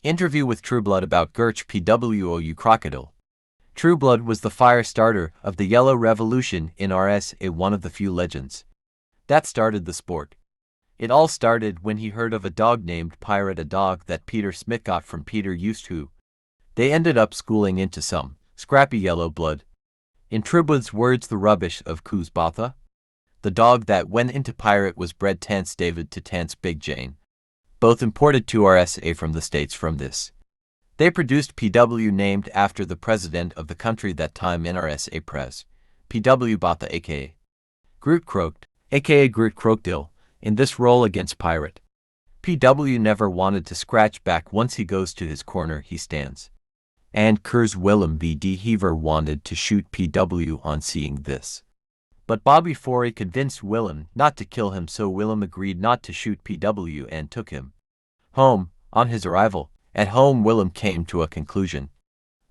Interview with Trueblood about a.k.a. Crocodile. Trueblood was the fire starter of the Yellow Revolution in RSA, one of the few legends that started the sport. It all started when he heard of a dog named Pirate, a dog that Peter Smith got from Peter used to. They ended up schooling into some scrappy yellow blood. In Trueblood's words, the rubbish of a.k.a. The dog that went into Pirate was bred Tance David to Tance Big Jane, both imported to RSA from the States. From this, they produced A.P.B.T, named after the president of the country that time in RSA Press. A.P.B.T bought the a.k.a. Groot Crocodile in this role against Pirate. A.P.B.T never wanted to scratch back. Once he goes to his corner, he stands. And Kers Willem V.D. Heaver wanted to shoot A.P.B.T on seeing this, but Bobby Forey convinced Willem not to kill him, so Willem agreed not to shoot A.P.B.T and took him home. On his arrival at home, Willem came to a conclusion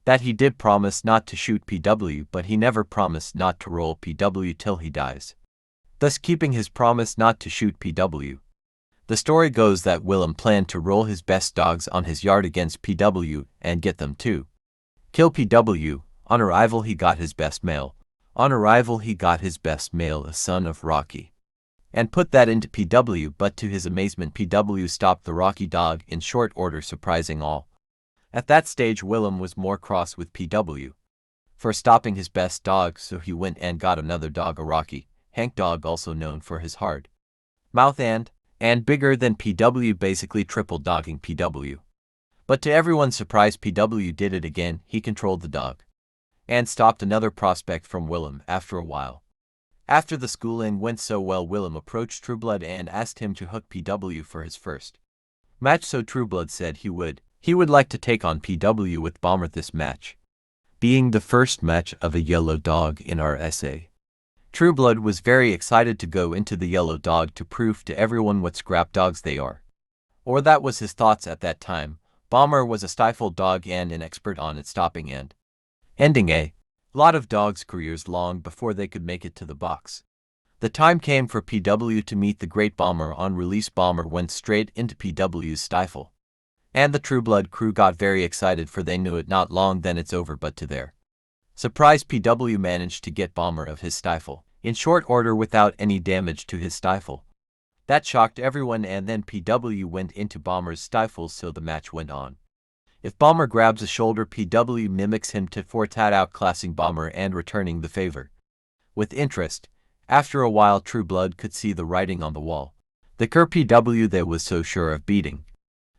that he did promise not to shoot A.P.B.T, but he never promised not to roll A.P.B.T till he dies, thus keeping his promise not to shoot A.P.B.T. The story goes that Willem planned to roll his best dogs on his yard against A.P.B.T and get them to kill A.P.B.T. On arrival, he got his best male. A son of Rocky, and put that into A.P.B.T, but to his amazement, A.P.B.T stopped the Rocky dog in short order, surprising all. At that stage, Willem was more cross with A.P.B.T for stopping his best dog, so he went and got another dog, a Rocky Hank dog, also known for his hard mouth and bigger than A.P.B.T, basically triple dogging A.P.B.T. But to everyone's surprise, A.P.B.T did it again. He controlled the dog and stopped another prospect from Willem. After a while, after the schooling went so well, Willem approached Trueblood and asked him to hook A.P.B.T for his first match. So Trueblood said he would like to take on A.P.B.T with Bomber, this match being the first match of a yellow dog in RSA. Trueblood was very excited to go into the yellow dog to prove to everyone what scrap dogs they are, or that was his thoughts at that time. Bomber was a stifled dog and an expert on it stopping and ending a lot of dogs' careers long before they could make it to the box. The time came for A.P.B.T to meet the great Bomber. On release, Bomber went straight into A.P.B.T's stifle, and the Trueblood crew got very excited, for they knew it not long then it's over. But to their surprise, A.P.B.T managed to get Bomber of his stifle in short order without any damage to his stifle. That shocked everyone, and then A.P.B.T went into Bomber's stifle, so the match went on. If Bomber grabs a shoulder, A.P.B.T mimics him tit for tat, outclassing Bomber and returning the favor with interest. After a while, Trueblood could see the writing on the wall. The A.P.B.T that was so sure of beating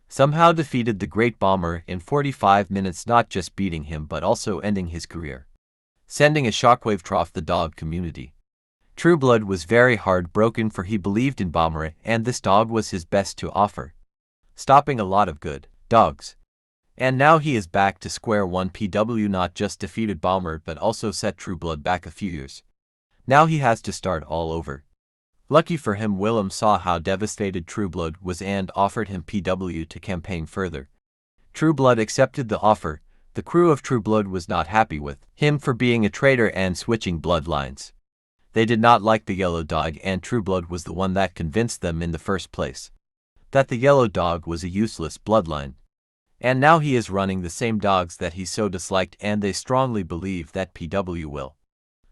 somehow defeated the great Bomber in 45 minutes, not just beating him but also ending his career, sending a shockwave through the dog community. Trueblood was very heartbroken, for he believed in Bomber and this dog was his best to offer, stopping a lot of good dogs. And now he is back to square one. A.P.B.T not just defeated Bomber but also set Trueblood back a few years. Now he has to start all over. Lucky for him, Willem saw how devastated Trueblood was and offered him A.P.B.T to campaign further. Trueblood accepted the offer. The crew of Trueblood was not happy with him for being a traitor and switching bloodlines. They did not like the yellow dog, and Trueblood was the one that convinced them in the first place that the yellow dog was a useless bloodline. And now he is running the same dogs that he so disliked, and they strongly believe that A.P.B.T will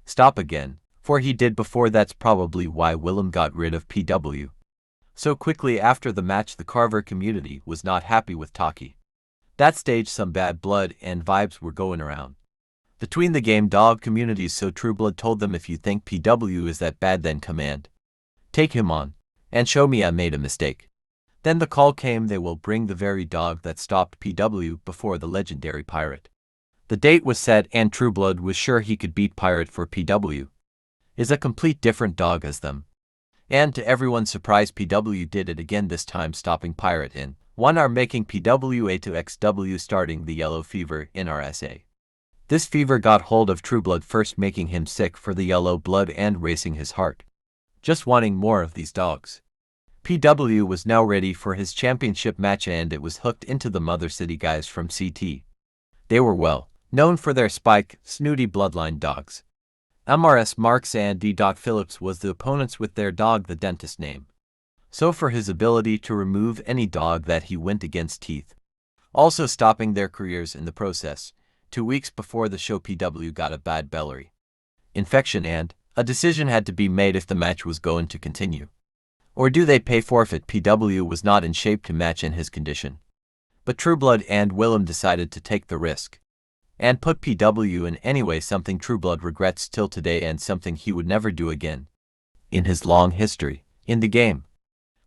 stop again, for he did before. That's probably why Willem got rid of A.P.B.T so quickly. After the match, the Carver community was not happy with Taki. That stage, some bad blood and vibes were going around between the game dog communities, so Trueblood told them, if you think A.P.B.T is that bad, then come and take him on and show me I made a mistake. Then the call came, they will bring the very dog that stopped A.P.B.T before the legendary Pirate. The date was set, and Trueblood was sure he could beat Pirate, for A.P.B.T is a complete different dog as them. And to everyone's surprise, A.P.B.T did it again, this time stopping Pirate in 1 hour, making A.P.B.T a to XW, starting the yellow fever in RSA. This fever got hold of Trueblood first, making him sick for the yellow blood and racing his heart, just wanting more of these dogs. A.P.B.T was now ready for his championship match, and it was hooked into the Mother City guys from CT. They were well known for their spike, snooty bloodline dogs. MRS Marks and D. Doc Phillips was the opponents with their dog, the Dentist name. So for his ability to remove any dog that he went against, teeth also stopping their careers in the process. 2 weeks before the show, PW got a bad belly infection and a decision had to be made if the match was going to continue. Or do they pay forfeit? PW was not in shape to match in his condition. But Trueblood and Willem decided to take the risk and put PW in anyway, something Trueblood regrets till today and something he would never do again in his long history in the game.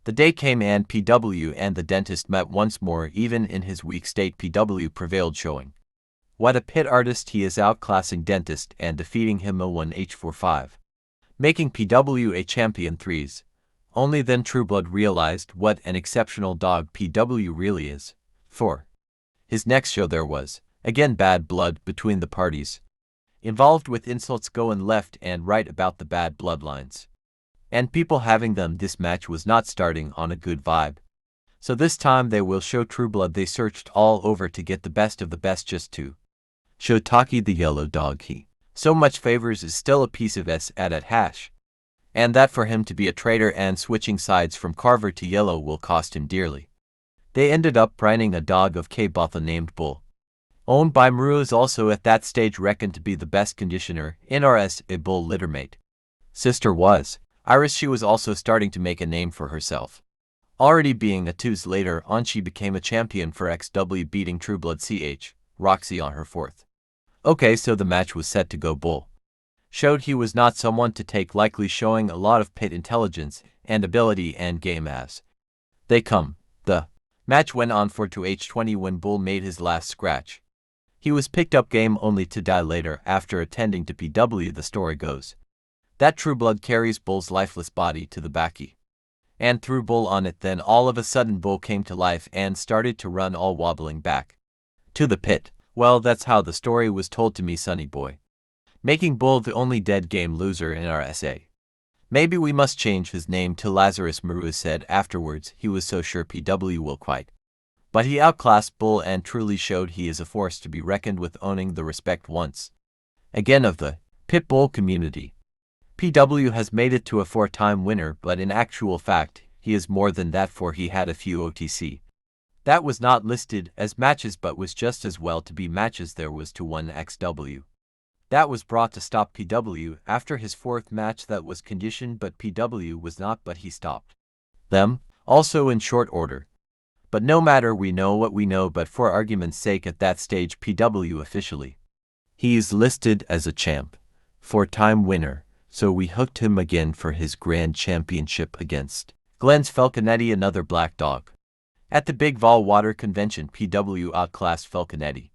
The day came and PW and the dentist met once more. Even in his weak state, PW prevailed, showing what a pit artist he is, outclassing dentist and defeating him 01H45, making PW a champion 3s. Only then Trueblood realized what an exceptional dog PW really is. For his next show there was again bad blood between the parties involved, with insults going left and right about the bad bloodlines and people having them. This match was not starting on a good vibe. So this time they will show Trueblood they searched all over to get the best of the best just to show Taki the yellow dog he so much favors is still a piece of s at hash. And that for him to be a traitor and switching sides from Carver to yellow will cost him dearly. They ended up branding a dog of A.P.B.T named Bull, owned by Maru, is also at that stage reckoned to be the best conditioner in RS. A Bull littermate sister was Iris. She was also starting to make a name for herself, already being a 2s. Later on she became a champion for XW, beating Trueblood Roxy on her 4th. Okay, so the match was set to go. Bull showed he was not someone to take lightly, showing a lot of pit intelligence and ability and game as they come. The match went on for 2H20 when Bull made his last scratch. He was picked up game only to die later after attending to PW. The story goes that Trueblood carries Bull's lifeless body to the backy and threw Bull on it. Then all of a sudden Bull came to life and started to run, all wobbling back to the pit. Well, that's how the story was told to me, sonny boy, making Bull the only dead game loser in our SA. Maybe we must change his name to Lazarus, Maru said afterwards. He was so sure PW will quite. But he outclassed Bull and truly showed he is a force to be reckoned with, owning the respect once again of the pit bull community. PW has made it to a 4-time winner, but in actual fact, he is more than that, for he had a few OTC that was not listed as matches but was just as well to be matches. There was to 1XW that was brought to stop PW after his 4th match that was conditioned, but PW was not, but he stopped them also in short order. But no matter, we know what we know, but for argument's sake at that stage PW officially he is listed as a champ, 4-time winner, so we hooked him again for his grand championship against Glenn's Falconetti, another black dog. At the Big Vol Water Convention, PW outclassed Falconetti,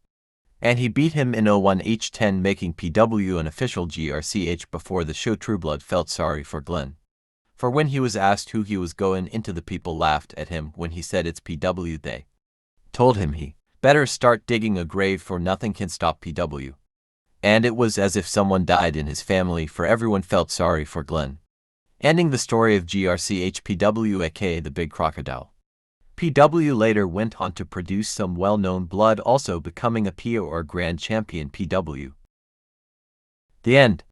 and he beat him in 01H10, making PW an official GRCH. Before the show, Trueblood felt sorry for Glenn, for when he was asked who he was going into, the people laughed at him when he said it's PW. They told him he better start digging a grave, for nothing can stop PW. And it was as if someone died in his family, for everyone felt sorry for Glenn. Ending the story of GRCH PW, a.k.a. the Big Crocodile. PW later went on to produce some well-known blood, also becoming a PO or Grand Champion PW. The end.